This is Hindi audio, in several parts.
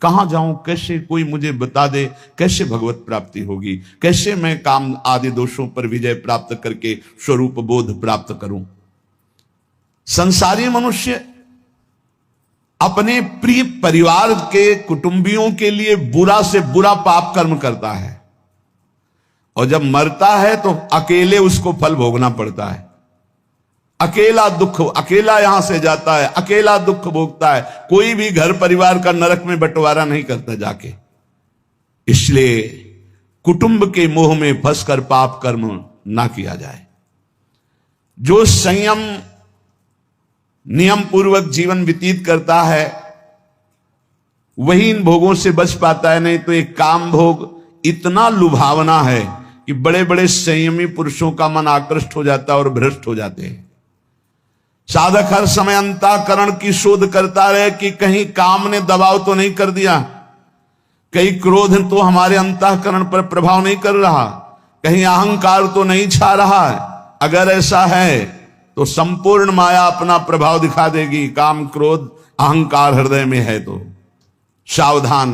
कहां जाऊं, कैसे कोई मुझे बता दे, कैसे भगवत प्राप्ति होगी, कैसे मैं काम आदि दोषों पर विजय प्राप्त करके स्वरूप बोध प्राप्त करूं। संसारी मनुष्य अपने प्रिय परिवार के कुटुंबियों के लिए बुरा से बुरा पाप कर्म करता है, और जब मरता है तो अकेले उसको फल भोगना पड़ता है। अकेला दुख, अकेला यहां से जाता है, अकेला दुख भोगता है। कोई भी घर परिवार का नरक में बंटवारा नहीं करता जाके। इसलिए कुटुंब के मोह में फंसकर पाप कर्म ना किया जाए। जो संयम नियम पूर्वक जीवन व्यतीत करता है वही इन भोगों से बच पाता है। नहीं तो एक काम भोग इतना लुभावना है कि बड़े बड़े संयमी पुरुषों का मन आकृष्ट हो जाता है और भ्रष्ट हो जाते हैं। साधक हर समय अंतःकरण की शोध करता रहे कि कहीं काम ने दबाव तो नहीं कर दिया, कहीं क्रोध तो हमारे अंतःकरण पर प्रभाव नहीं कर रहा, कहीं अहंकार तो नहीं छा रहा है। अगर ऐसा है तो संपूर्ण माया अपना प्रभाव दिखा देगी। काम क्रोध अहंकार हृदय में है तो सावधान।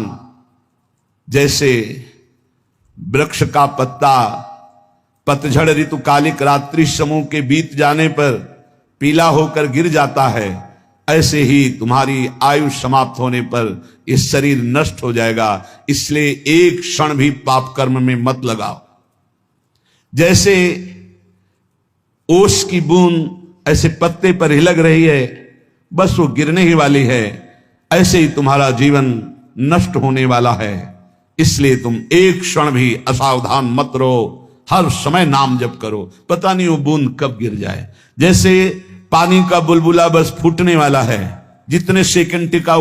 जैसे वृक्ष का पत्ता पतझड़ ऋतुकालिक रात्रि समूह के बीत जाने पर पीला होकर गिर जाता है, ऐसे ही तुम्हारी आयु समाप्त होने पर यह शरीर नष्ट हो जाएगा। इसलिए एक क्षण भी पाप कर्म में मत लगाओ। जैसे ओस की बूंद ऐसे पत्ते पर हिलक रही है, बस वो गिरने ही वाली है, ऐसे ही तुम्हारा जीवन नष्ट होने वाला है। इसलिए तुम एक क्षण भी असावधान मत रहो, हर समय नाम जप करो। पता नहीं वो बूंद कब गिर जाए। जैसे पानी का बुलबुला बस फूटने वाला है, जितने सेकंड टिका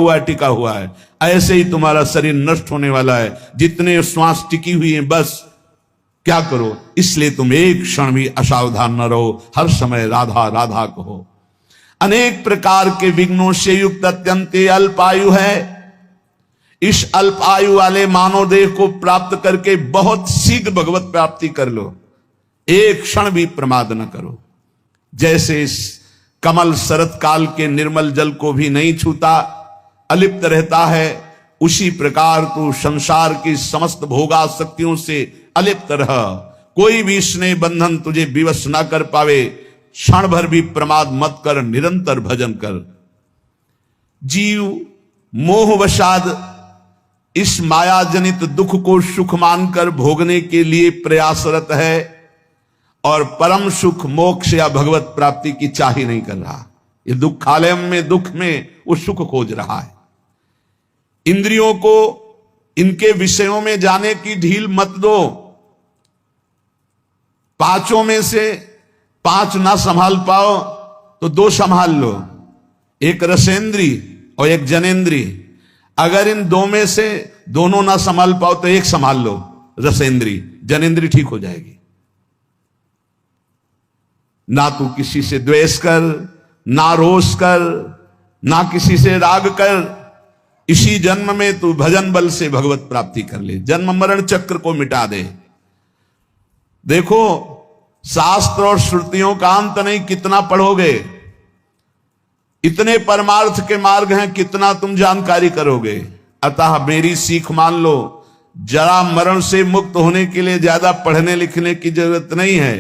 हुआ है, ऐसे ही तुम्हारा शरीर नष्ट होने वाला है। जितने श्वास टिकी हुई है बस क्या करो। इसलिए तुम एक क्षण भी असावधान न रहो, हर समय राधा राधा कहो। अनेक प्रकार के विघ्नों से युक्त अत्यंत अल्प आयु है। इस अल्प आयु वाले मानव देह को प्राप्त करके बहुत शीघ्र भगवत प्राप्ति कर लो, एक क्षण भी प्रमाद न करो। जैसे कमल शरत काल के निर्मल जल को भी नहीं छूता, अलिप्त रहता है, उसी प्रकार तू संसार की समस्त भोगासक्तियों से अलिप्त रह। कोई भी स्नेह बंधन तुझे विवश ना कर पावे। क्षण भर भी प्रमाद मत कर, निरंतर भजन कर। जीव मोहवशाद इस माया जनित दुख को सुख मानकर भोगने के लिए प्रयासरत है और परम सुख मोक्ष या भगवत प्राप्ति की चाह ही नहीं कर रहा। ये दुखालय में दुख में वो सुख खोज रहा है। इंद्रियों को इनके विषयों में जाने की ढील मत दो। पांचों में से 5 ना संभाल पाओ तो 2 संभाल लो, एक रसेंद्री और एक जनेंद्री। अगर इन 2 में से दोनों ना संभाल पाओ तो एक संभाल लो, रसेंद्री। जनेंद्री ठीक हो जाएगी। ना तू किसी से द्वेष कर, ना रोष कर, ना किसी से राग कर। इसी जन्म में तू भजन बल से भगवत प्राप्ति कर ले, जन्म मरण चक्र को मिटा दे। देखो शास्त्र और श्रुतियों का अंत नहीं, कितना पढ़ोगे, इतने परमार्थ के मार्ग हैं, कितना तुम जानकारी करोगे। अतः मेरी सीख मान लो, जरा मरण से मुक्त होने के लिए ज्यादा पढ़ने लिखने की जरूरत नहीं है।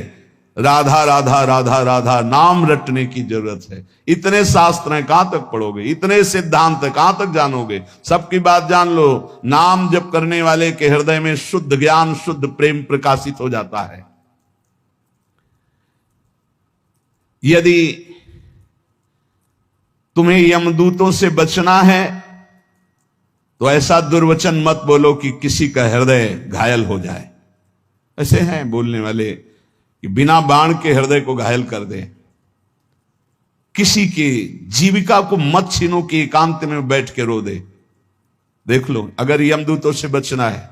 राधा राधा राधा राधा नाम रटने की जरूरत है। इतने शास्त्र हैं, कहां तक पढ़ोगे, इतने सिद्धांत कहां तक जानोगे। सबकी बात जान लो, नाम जप करने वाले के हृदय में शुद्ध ज्ञान शुद्ध प्रेम प्रकाशित हो जाता है। यदि तुम्हें यमदूतों से बचना है तो ऐसा दुर्वचन मत बोलो कि किसी का हृदय घायल हो जाए। ऐसे हैं बोलने वाले कि बिना बाण के हृदय को घायल कर दे। किसी की जीविका को मत छीनो कि एकांत में बैठ के रो दे। देख लो, अगर यमदूतों से बचना है,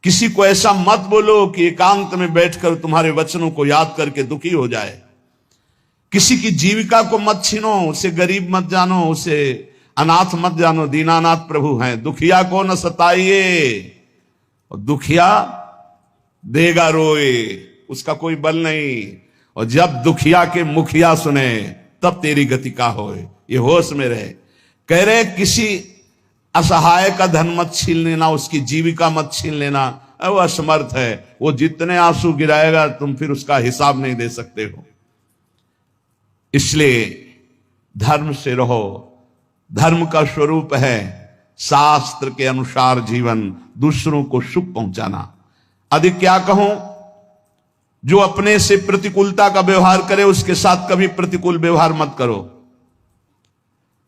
किसी को ऐसा मत बोलो कि एकांत में बैठकर तुम्हारे वचनों को याद करके दुखी हो जाए। किसी की जीविका को मत छीनो, उसे गरीब मत जानो, उसे अनाथ मत जानो। दीनानाथ प्रभु हैं, दुखिया को न सताइए, और दुखिया देगा रोए, उसका कोई बल नहीं। और जब दुखिया के मुखिया सुने तब तेरी गति का होए। ये होश में रहे। कह रहे किसी असहाय का धन मत छीन लेना, उसकी जीविका मत छीन लेना। वो असमर्थ है, वो जितने आंसू गिराएगा तुम फिर उसका हिसाब नहीं दे सकते हो। इसलिए धर्म से रहो। धर्म का स्वरूप है शास्त्र के अनुसार जीवन, दूसरों को सुख पहुंचाना। अधिक क्या कहूं, जो अपने से प्रतिकूलता का व्यवहार करे उसके साथ कभी प्रतिकूल व्यवहार मत करो।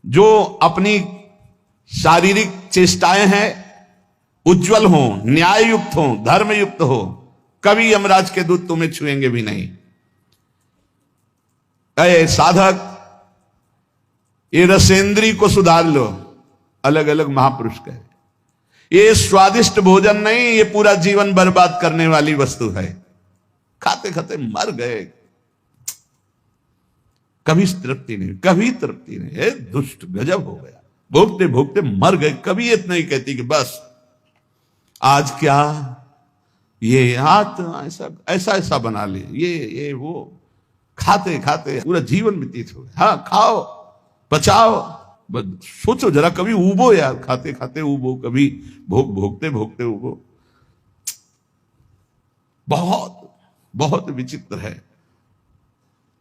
जो अपनी शारीरिक चेष्टाएं हैं उज्जवल हो, न्याय युक्त हो, धर्म युक्त हो, कभी यमराज के दूत तुम्हें छुएंगे भी नहीं। अरे साधक, ये रसेंद्री को सुधार लो। अलग अलग महापुरुष कहे ये स्वादिष्ट भोजन नहीं, ये पूरा जीवन बर्बाद करने वाली वस्तु है। खाते खाते मर गए, कभी तृप्ति नहीं, कभी तृप्ति नहीं। है दुष्ट, गजब हो गया, भोगते भोगते मर गए। कभी ये नहीं कहती कि बस आज क्या ये हाथ ऐसा ऐसा ऐसा बना ले, ये वो खाते खाते पूरा जीवन व्यतीत हो गया। हाँ खाओ, बचाओ, बस सोचो जरा, कभी उबो यार, खाते खाते उबो, कभी भोगते भोगते उबो। बहुत बहुत विचित्र है,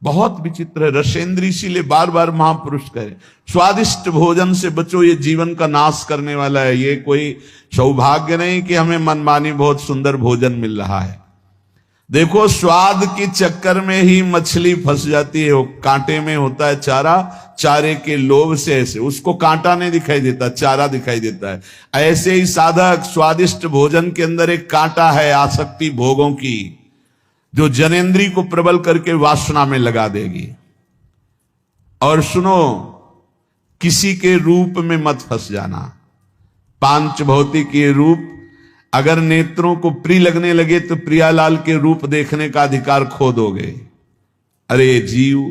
बहुत विचित्र है। रसेंद्री इसीलिए बार बार महापुरुष कहे स्वादिष्ट भोजन से बचो, ये जीवन का नाश करने वाला है। ये कोई सौभाग्य नहीं कि हमें मनमानी बहुत सुंदर भोजन मिल रहा है। देखो स्वाद के चक्कर में ही मछली फंस जाती है। वो कांटे में होता है चारा, चारे के लोभ से ऐसे उसको कांटा नहीं दिखाई देता, चारा दिखाई देता है। ऐसे ही साधक स्वादिष्ट भोजन के अंदर एक कांटा है आसक्ति भोगों की, जो जनेंद्री को प्रबल करके वासना में लगा देगी। और सुनो, किसी के रूप में मत फंस जाना। पांच भौतिक ये रूप अगर नेत्रों को प्रिय लगने लगे तो प्रियालाल के रूप देखने का अधिकार खो दोगे। अरे जीव,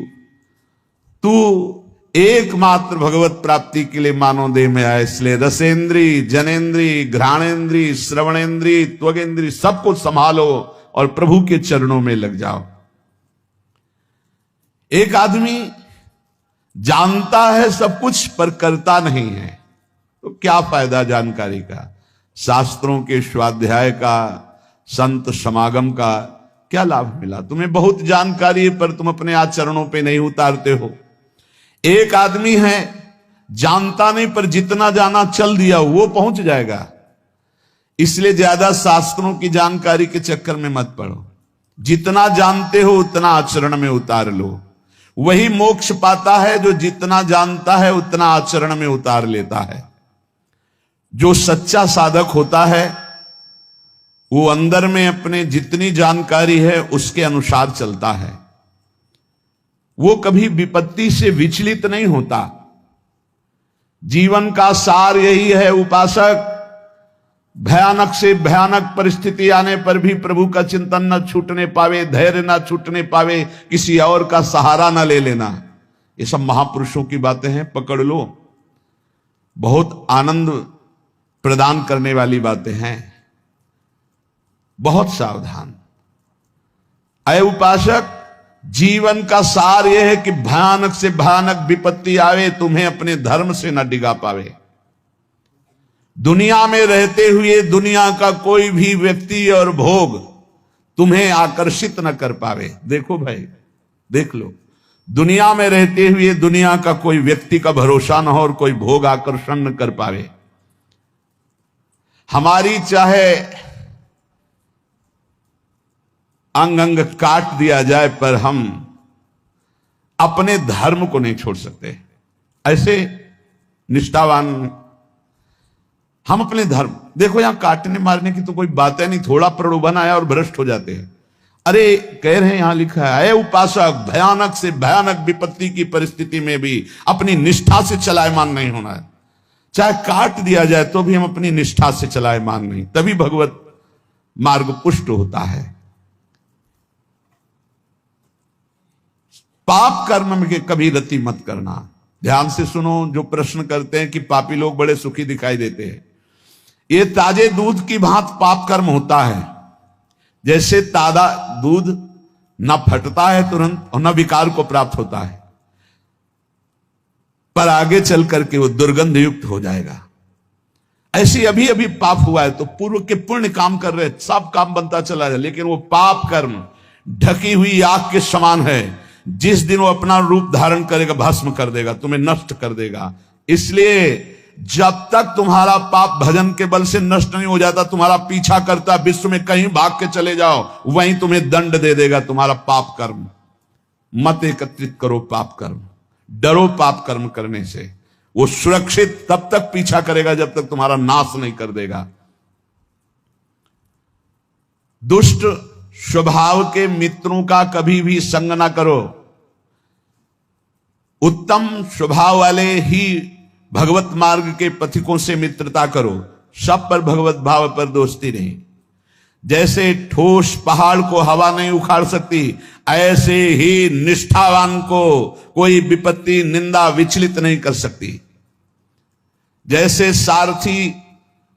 तू एकमात्र भगवत प्राप्ति के लिए मानव देह में आया। इसलिए रसेंद्री, जनेंद्री, घ्राणेंद्री, श्रवणेंद्री, त्वगेंद्री सब कुछ संभालो और प्रभु के चरणों में लग जाओ। एक आदमी जानता है सब कुछ पर करता नहीं है, तो क्या फायदा जानकारी का? शास्त्रों के स्वाध्याय का, संत समागम का क्या लाभ मिला? तुम्हें बहुत जानकारी है पर तुम अपने आचरणों पे नहीं उतारते हो। एक आदमी है जानता नहीं पर जितना जाना चल दिया वो पहुंच जाएगा। इसलिए ज्यादा शास्त्रों की जानकारी के चक्कर में मत पड़ो। जितना जानते हो उतना आचरण में उतार लो। वही मोक्ष पाता है जो जितना जानता है उतना आचरण में उतार लेता है। जो सच्चा साधक होता है वो अंदर में अपने जितनी जानकारी है उसके अनुसार चलता है। वो कभी विपत्ति से विचलित नहीं होता। जीवन का सार यही है उपासक, भयानक से भयानक परिस्थिति आने पर भी प्रभु का चिंतन न छूटने पावे, धैर्य न छूटने पावे, किसी और का सहारा न ले लेना। ये सब महापुरुषों की बातें हैं, पकड़ लो। बहुत आनंद प्रदान करने वाली बातें हैं। बहुत सावधान। अय उपासक, जीवन का सार यह है कि भयानक से भयानक विपत्ति आवे, तुम्हें अपने धर्म से न डिगा पावे। दुनिया में रहते हुए दुनिया का कोई भी व्यक्ति और भोग तुम्हें आकर्षित न कर पावे। देखो भाई, देख लो, दुनिया में रहते हुए दुनिया का कोई व्यक्ति का भरोसा न हो और कोई भोग आकर्षण न कर पावे। हमारी चाहे अंग अंग काट दिया जाए पर हम अपने धर्म को नहीं छोड़ सकते। ऐसे निष्ठावान हम अपने धर्म, देखो यहां काटने मारने की तो कोई बात है नहीं, थोड़ा प्रलोभन आया और भ्रष्ट हो जाते हैं। अरे कह रहे हैं, यहां लिखा है, अय उपासक, भयानक से भयानक विपत्ति की परिस्थिति में भी अपनी निष्ठा से चलायमान नहीं होना है। चाहे काट दिया जाए तो भी हम अपनी निष्ठा से चलायमान नहीं, तभी भगवत मार्ग पुष्ट होता है। पाप कर्म में कभी रति मत करना। ध्यान से सुनो, जो प्रश्न करते हैं कि पापी लोग बड़े सुखी दिखाई देते हैं, ये ताजे दूध की भांति पाप कर्म होता है। जैसे ताजा दूध न फटता है तुरंत और न विकार को प्राप्त होता है, पर आगे चल करके वो दुर्गंध युक्त हो जाएगा। ऐसी अभी अभी पाप हुआ है तो पूर्व के पुण्य काम कर रहे, सब काम बनता चला जाए, लेकिन वो पाप कर्म ढकी हुई आग के समान है। जिस दिन वो अपना रूप धारण करेगा भस्म कर देगा, तुम्हें नष्ट कर देगा। इसलिए जब तक तुम्हारा पाप भजन के बल से नष्ट नहीं हो जाता, तुम्हारा पीछा करता, विश्व में कहीं भाग के चले जाओ, वहीं तुम्हें दंड दे देगा तुम्हारा पाप कर्म। मत एकत्रित करो पाप कर्म, डरो पाप कर्म करने से। वो सुरक्षित तब तक पीछा करेगा जब तक तुम्हारा नाश नहीं कर देगा। दुष्ट स्वभाव के मित्रों का कभी भी संग ना करो, उत्तम स्वभाव वाले ही भगवत मार्ग के पथिकों से मित्रता करो। सब पर भगवत भाव पर दोस्ती नहीं। जैसे ठोस पहाड़ को हवा नहीं उखाड़ सकती, ऐसे ही निष्ठावान को कोई विपत्ति निंदा विचलित नहीं कर सकती। जैसे सारथी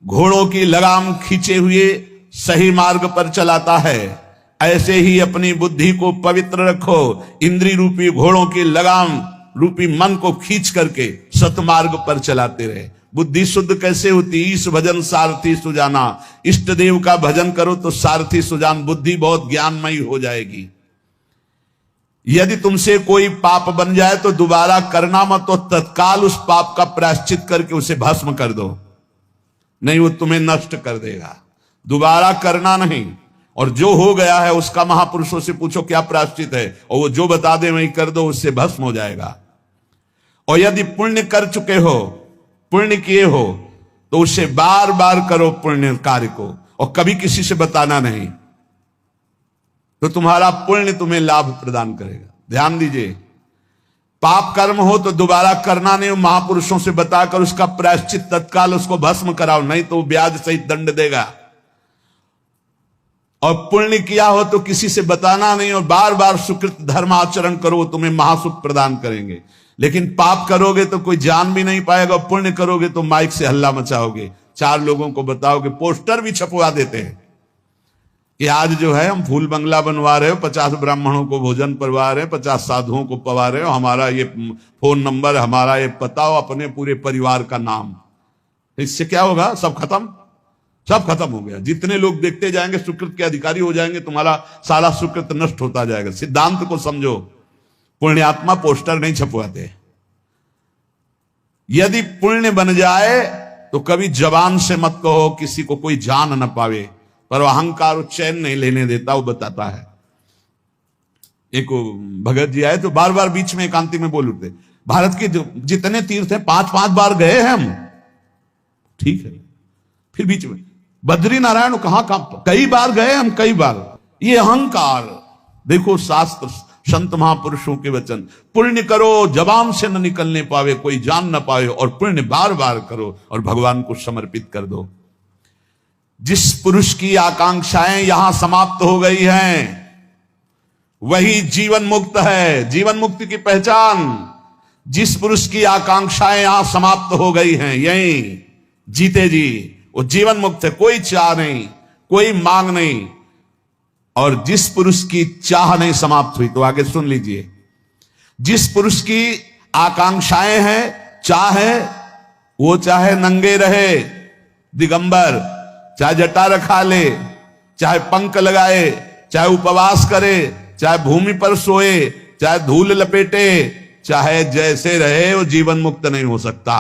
घोड़ों की लगाम खींचे हुए सही मार्ग पर चलाता है, ऐसे ही अपनी बुद्धि को पवित्र रखो। इंद्रिय रूपी घोड़ों की लगाम रूपी मन को खींच करके सतमार्ग पर चलाते रहे। बुद्धि शुद्ध कैसे होती? ईश भजन सारथी सुजाना। इष्ट देव का भजन करो तो सारथी सुजान, बुद्धि बहुत ज्ञानमयी हो जाएगी। यदि तुमसे कोई पाप बन जाए तो दोबारा करना मत, तो तत्काल उस पाप का प्रायश्चित करके उसे भस्म कर दो, नहीं वो तुम्हें नष्ट कर देगा। दोबारा करना नहीं। और जो हो गया है उसका महापुरुषों से पूछो क्या प्रायश्चित है, और वो जो बता दे वही कर दो, उससे भस्म हो जाएगा। और यदि पुण्य कर चुके हो, पुण्य किए हो, तो उसे बार बार करो पुण्य कार्य को, और कभी किसी से बताना नहीं, तो तुम्हारा पुण्य तुम्हें लाभ प्रदान करेगा। ध्यान दीजिए, पाप कर्म हो तो दोबारा करना नहीं, महापुरुषों से बताकर उसका प्रायश्चित तत्काल उसको भस्म कराओ, नहीं तो ब्याज सहित दंड देगा। और पुण्य किया हो तो किसी से बताना नहीं, और बार बार सुकृत धर्म आचरण करो, वो तुम्हें महासुख प्रदान करेंगे। लेकिन पाप करोगे तो कोई जान भी नहीं पाएगा, पुण्य करोगे तो माइक से हल्ला मचाओगे, चार लोगों को बताओगे, पोस्टर भी छपवा देते हैं कि आज जो है हम फूल बंगला बनवा रहे हो, 50 ब्राह्मणों को भोजन करवा रहे हैं, 50 साधुओं को पवा रहे हो, हमारा ये फोन नंबर, हमारा ये पता, अपने पूरे परिवार का नाम। इससे क्या होगा? सब खत्म, सब खत्म हो गया। जितने लोग देखते जाएंगे सुकृत के अधिकारी हो जाएंगे, तुम्हारा सारा सुकृत नष्ट होता जाएगा। सिद्धांत को समझो, पुण्यात्मा पोस्टर नहीं छपवाते। यदि पुण्य बन जाए तो कभी जबान से मत कहो किसी को कोई जान न पावे, पर अहंकार चैन नहीं लेने देता, वो बताता है। एक भगत जी आए तो बार बार बीच में एकांती में बोल उठते, भारत के जितने तीर्थ हैं 5-5 बार गए हैं हम, ठीक है। फिर बीच में बद्री नारायण कहां कई बार गए हम, कई बार। ये अहंकार देखो, शास्त्र संत महापुरुषों के वचन, पुण्य करो जबान से न निकलने पावे, कोई जान न पावे, और पुण्य बार बार करो और भगवान को समर्पित कर दो। जिस पुरुष की आकांक्षाएं यहां समाप्त हो गई हैं, वही जीवन मुक्त है। जीवन मुक्ति की पहचान, जिस पुरुष की आकांक्षाएं यहां समाप्त हो गई हैं, यही जीते जी वो जीवन मुक्त है। कोई चाह नहीं, कोई मांग नहीं। और जिस पुरुष की चाह नहीं समाप्त हुई, तो आगे सुन लीजिए, जिस पुरुष की आकांक्षाएं हैं, चाह है, वो चाहे नंगे रहे दिगंबर, चाहे जटा रखा ले, चाहे पंख लगाए, चाहे उपवास करे, चाहे भूमि पर सोए, चाहे धूल लपेटे, चाहे जैसे रहे, वो जीवन मुक्त नहीं हो सकता।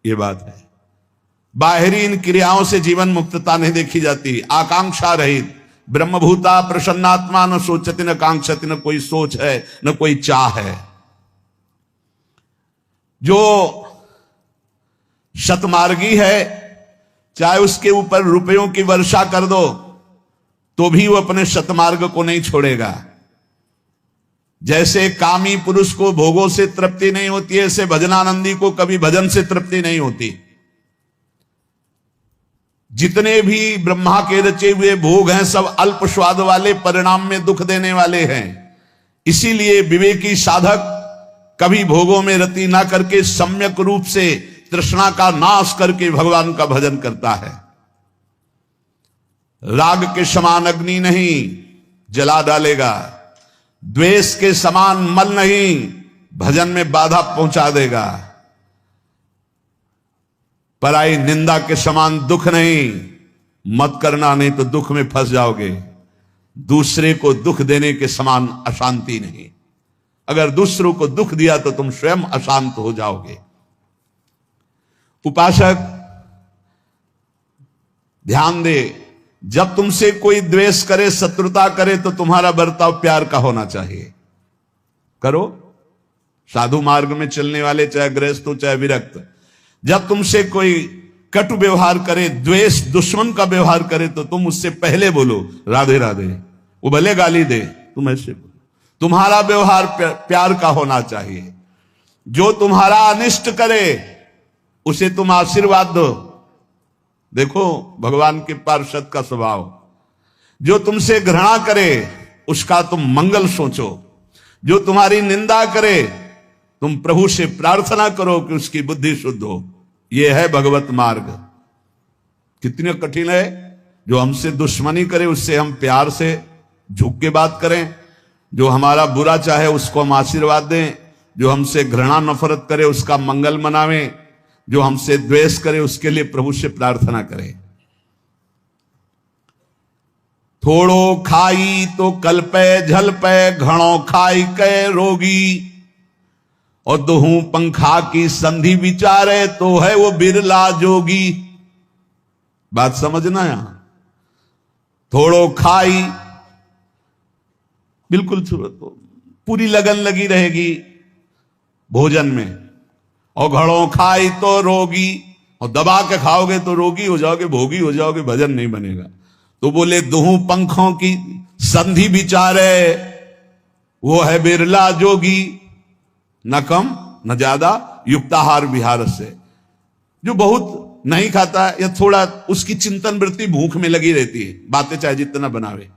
ये बात है। बाहरी इन क्रियाओं से जीवन मुक्तता नहीं देखी जाती। आकांक्षा रहित ब्रह्मभूता प्रसन्नात्मा, न सोचती न कांक्षति, न कोई सोच है न कोई चाह है। जो शतमार्गी है, चाहे उसके ऊपर रुपयों की वर्षा कर दो तो भी वो अपने शतमार्ग को नहीं छोड़ेगा। जैसे कामी पुरुष को भोगों से तृप्ति नहीं होती है, ऐसे भजनानंदी को कभी भजन से तृप्ति नहीं होती। जितने भी ब्रह्मा के रचे हुए भोग हैं, सब अल्प स्वाद वाले, परिणाम में दुख देने वाले हैं। इसीलिए विवेकी साधक कभी भोगों में रति ना करके सम्यक रूप से तृष्णा का नाश करके भगवान का भजन करता है। राग के समान अग्नि नहीं, जला डालेगा। द्वेष के समान मल नहीं, भजन में बाधा पहुंचा देगा। पराई निंदा के समान दुख नहीं, मत करना, नहीं तो दुख में फंस जाओगे। दूसरे को दुख देने के समान अशांति नहीं। अगर दूसरों को दुख दिया तो तुम स्वयं अशांत हो जाओगे। उपासक ध्यान दे, जब तुमसे कोई द्वेष करे, शत्रुता करे, तो तुम्हारा बर्ताव प्यार का होना चाहिए। करो। साधु मार्ग में चलने वाले, चाहे गृहस्थ हो चाहे विरक्त, जब तुमसे कोई कटु व्यवहार करे, द्वेष दुश्मन का व्यवहार करे, तो तुम उससे पहले बोलो राधे राधे। वो भले गाली दे, तुम ऐसे बोलो। तुम्हारा व्यवहार प्यार का होना चाहिए। जो तुम्हारा अनिष्ट करे उसे तुम आशीर्वाद दो। देखो भगवान के पार्षद का स्वभाव। जो तुमसे घृणा करे उसका तुम मंगल सोचो। जो तुम्हारी निंदा करे तुम प्रभु से प्रार्थना करो कि उसकी बुद्धि शुद्ध हो। यह है भगवत मार्ग। कितने कठिन है। जो हमसे दुश्मनी करे उससे हम प्यार से झुक के बात करें। जो हमारा बुरा चाहे उसको हम आशीर्वाद दें। जो हमसे घृणा नफरत करे उसका मंगल मनावें। जो हमसे द्वेष करे उसके लिए प्रभु से प्रार्थना करें। थोड़ो खाई तो कल्पे झलपे, घणो खाई कै रोगी। और दोहू पंखा की संधि विचारे, तो है वो बिरला जोगी। बात समझना यहां। थोड़ो खाई, बिल्कुल पूरी लगन लगी रहेगी भोजन में। और घड़ों खाई तो रोगी, और दबा के खाओगे तो रोगी हो जाओगे, भोगी हो जाओगे, भजन नहीं बनेगा। तो बोले दोहू पंखों की संधि विचारे, वो है बिरला जोगी। न कम न ज्यादा, युक्ताहार विहार से। जो बहुत नहीं खाता या थोड़ा, उसकी चिंतन वृत्ति भूख में लगी रहती है, बातें चाहे जितना बनावे।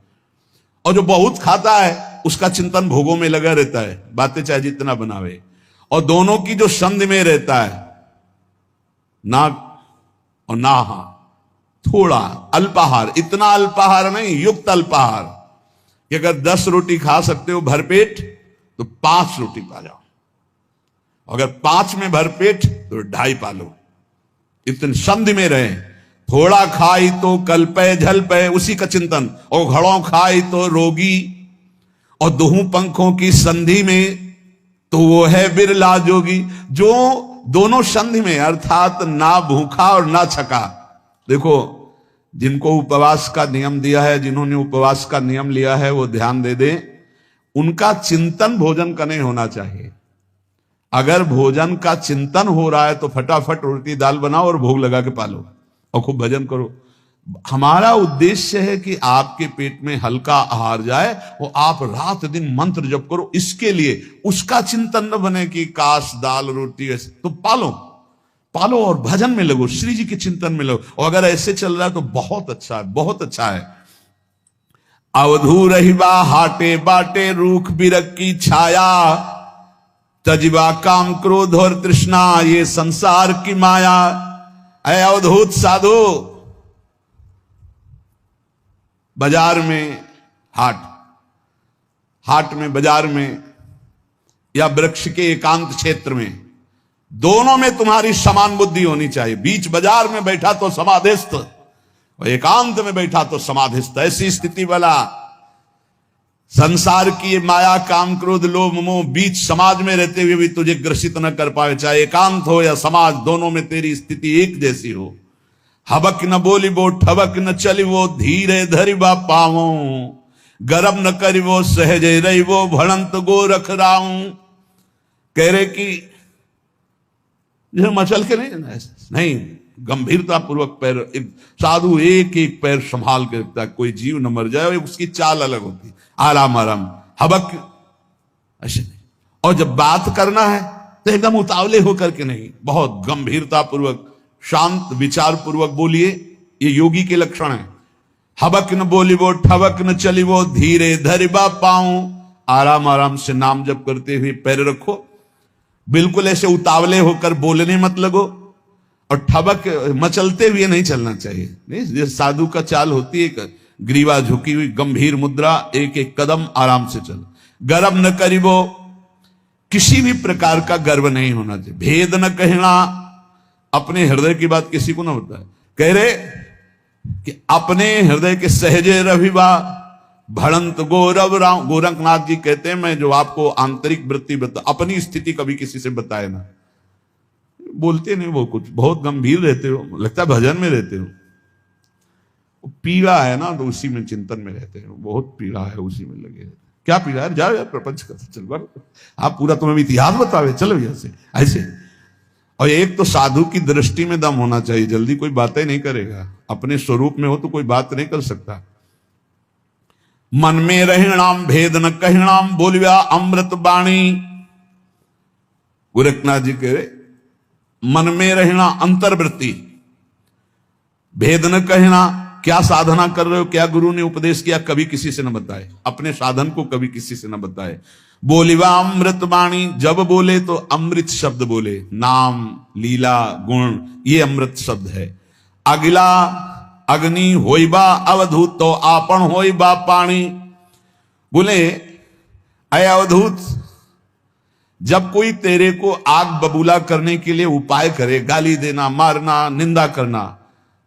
और जो बहुत खाता है उसका चिंतन भोगों में लगा रहता है, बातें चाहे जितना बनावे। और दोनों की जो संधि में रहता है, ना और ना, थोड़ा अल्पाहार, इतना अल्पाहार नहीं, युक्त अल्पाहार। कि अगर 10 रोटी खा सकते हो भरपेट तो 5 रोटी पा जाओ। अगर 5 में भरपेट तो 2.5 पा लो। इतनी संधि में रहे। थोड़ा खाई तो कल्पे झलपे, उसी का चिंतन। और घड़ों खाई तो रोगी। और दोहू पंखों की संधि में, तो वो है बिरला जोगी। जो दोनों संधि में, अर्थात ना भूखा और ना छका। देखो जिनको उपवास का नियम दिया है, जिन्होंने उपवास का नियम लिया है, वो ध्यान दे दें। उनका चिंतन भोजन का नहीं होना चाहिए। अगर भोजन का चिंतन हो रहा है तो फटाफट रोटी दाल बनाओ और भोग लगा के पालो और खूब भजन करो। हमारा उद्देश्य है कि आपके पेट में हल्का आहार जाए और आप रात दिन मंत्र जप करो। इसके लिए उसका चिंतन न बने कि काश दाल रोटी ऐसे, तो पालो और भजन में लगो, श्री जी के चिंतन में लगो। और अगर ऐसे चल रहा है तो बहुत अच्छा है, बहुत अच्छा है। अवधू रहिबा हाटे बाटे, रूख बिरक की छाया। तजिबा काम क्रोध और तृष्णा, ये संसार की माया। ऐ अवधूत साधु, बाजार में, हाट में, बाजार में, या वृक्ष के एकांत क्षेत्र में, दोनों में तुम्हारी समान बुद्धि होनी चाहिए। बीच बाजार में बैठा तो समाधिस्थ, और एकांत में बैठा तो समाधिस्थ। ऐसी स्थिति वाला संसार की माया, काम क्रोध लोभ मोह बीच समाज में रहते हुए भी तुझे ग्रसित न कर पाए। चाहे एकांत हो या समाज, दोनों में तेरी स्थिति एक जैसी हो। हबक न बोली वो, ठबक न चली वो, धीरे धरिबा पावो। गरम न करी वो, सहज रही वो, भड़ंत गो रख राऊं। कह रहे कि मचल के नहीं, गंभीरता पूर्वक पैर, एक साधु एक एक पैर संभाल के रखता है, कोई जीव न मर जाए। उसकी चाल अलग होती, आराम आराम, हबक ऐसे नहीं। और जब बात करना है तो एकदम उतावले होकर के नहीं, बहुत गंभीरता पूर्वक, शांत विचार पूर्वक बोलिए। ये योगी के लक्षण है। हबक न बोली वो, ठबक न चली वो, धीरे धरिबा पाऊं। आराम आराम से नाम जप करते हुए पैर रखो। बिल्कुल ऐसे उतावले होकर बोलने मत लगो। और ठबक मचलते हुए नहीं चलना चाहिए। नहीं, साधु का चाल होती है, ग्रीवा झुकी हुई, गंभीर मुद्रा, एक एक कदम आराम से चल। गर्व न करिबो, किसी भी प्रकार का गर्व नहीं होना चाहिए। भेद न कहना, अपने हृदय की बात किसी को ना बताए। कह रहे कि अपने हृदय के सहजे रविवा भड़ंत गौरव राम। गोरखनाथ जी कहते हैं मैं जो आपको आंतरिक वृत्ति बता, अपनी स्थिति कभी किसी से बताए ना। बोलते नहीं वो, कुछ बहुत गंभीर रहते हो, लगता है भजन में रहते हो। पीड़ा है ना तो उसी में चिंतन में रहते हो, बहुत पीड़ा है उसी में लगे। क्या पीड़ा है, जाओ यार प्रपंच कर चल बार, आप पूरा तुम्हें इतिहास बतावे, चलो यहाँ से ऐसे। और एक तो साधु की दृष्टि में दम होना चाहिए, जल्दी कोई बातें नहीं करेगा, अपने स्वरूप में हो तो कोई बात नहीं कर सकता। मन में रहिणाम भेद न कहिणाम बोलिया अमृत बाणी। गोरखनाथ जी कह रहे मन में रहना अंतर्वृत्ति, भेद न कहना, क्या साधना कर रहे हो, क्या गुरु ने उपदेश किया, कभी किसी से न बताए, अपने साधन को कभी किसी से न बताए। बोलिवा अमृत वाणी, जब बोले तो अमृत शब्द बोले, नाम लीला गुण ये अमृत शब्द है। अगिला अग्नि होइबा अवधूत तो आपन होइबा पानी। बोले अय अवधूत, जब कोई तेरे को आग बबूला करने के लिए उपाय करे, गाली देना, मारना, निंदा करना,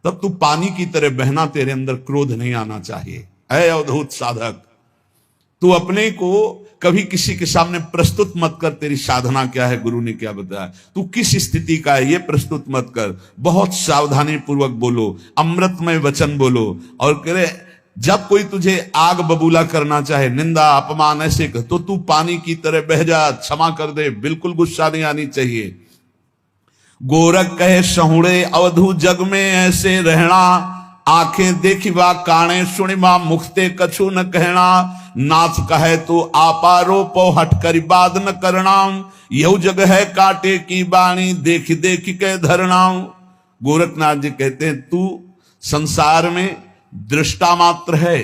तब तू पानी की तरह बहना, तेरे अंदर क्रोध नहीं आना चाहिए। ऐ अवधूत साधक, तू अपने को कभी किसी के सामने प्रस्तुत मत कर, तेरी साधना क्या है, गुरु ने क्या बताया, तू किस स्थिति का है, ये प्रस्तुत मत कर। बहुत सावधानी पूर्वक बोलो, अमृतमय वचन बोलो। और करे जब कोई तुझे आग बबूला करना चाहे, निंदा अपमान ऐसे कर, तो तू पानी की तरह बह जा, क्षमा कर दे, बिल्कुल गुस्सा नहीं आनी चाहिए। गोरख कहे सहुड़े अवधू जग में ऐसे रहना, आंखें देखिबा काने सुनिबा मुखते कछु न कहना। नाथ कहे तो आपारो पो हट कर बाद न करना, यह जग है कांटे की बाणी देख देख के धरना। गोरखनाथ जी कहते हैं तू संसार में दृष्टा मात्र है,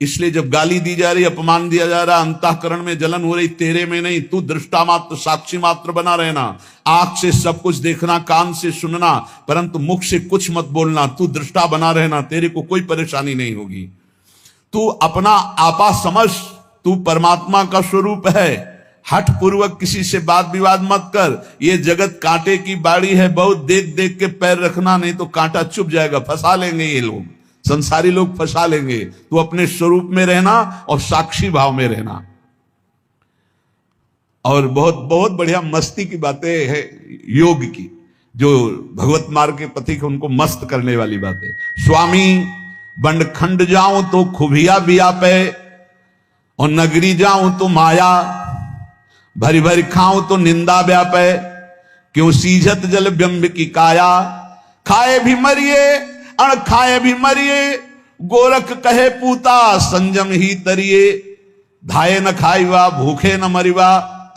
इसलिए जब गाली दी जा रही, अपमान दिया जा रहा, अंतःकरण में जलन हो रही, तेरे में नहीं, तू दृष्टा मात्र साक्षी मात्र बना रहना। आंख से सब कुछ देखना, कान से सुनना, परंतु मुख से कुछ मत बोलना, तू दृष्टा बना रहना, तेरे को कोई परेशानी नहीं होगी। तू अपना आपा समझ, तू परमात्मा का स्वरूप है। हठ पूर्वक किसी से वाद विवाद मत कर, ये जगत कांटे की बाड़ी है, बहुत देख देख के पैर रखना, नहीं तो कांटा चुभ जाएगा, फंसा लेंगे ये लोग, संसारी लोग फंसा लेंगे। तू अपने स्वरूप में रहना और साक्षी भाव में रहना। और बहुत बहुत बढ़िया मस्ती की बातें है योग की, जो भगवत मार्ग के पथिक उनको मस्त करने वाली बातें। स्वामी बंड खंड जाऊं तो खुबिया व्यापे, और नगरी जाऊं तो माया, भरी भरी खाऊं तो निंदा व्यापे। क्यों सीझत जल बिंब की काया, खाए भी मरिए अण खाए भी मरिए। गोरख कहे पूता संजम ही तरिए, धाये न खाईवा भूखे न मरिवा।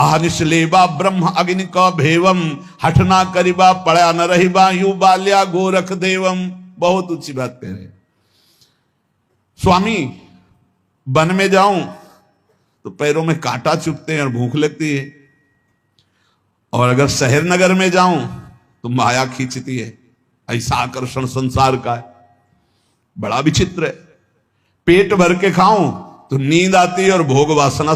आहनिश लेवा ब्रह्म अग्नि का भेवम, हठ ना करिबा पड़ा न रहिबा। यू बाल्या गोरख देवम। बहुत ऊंची बात कह रहे। स्वामी वन में जाऊं तो पैरों में कांटा चुभते हैं और भूख लगती है, और अगर शहर नगर में जाऊं तो माया खींचती है। ऐसा आकर्षण संसार का है, बड़ा विचित्र है। पेट भर के खाऊं तो नींद आती है और भोग वासना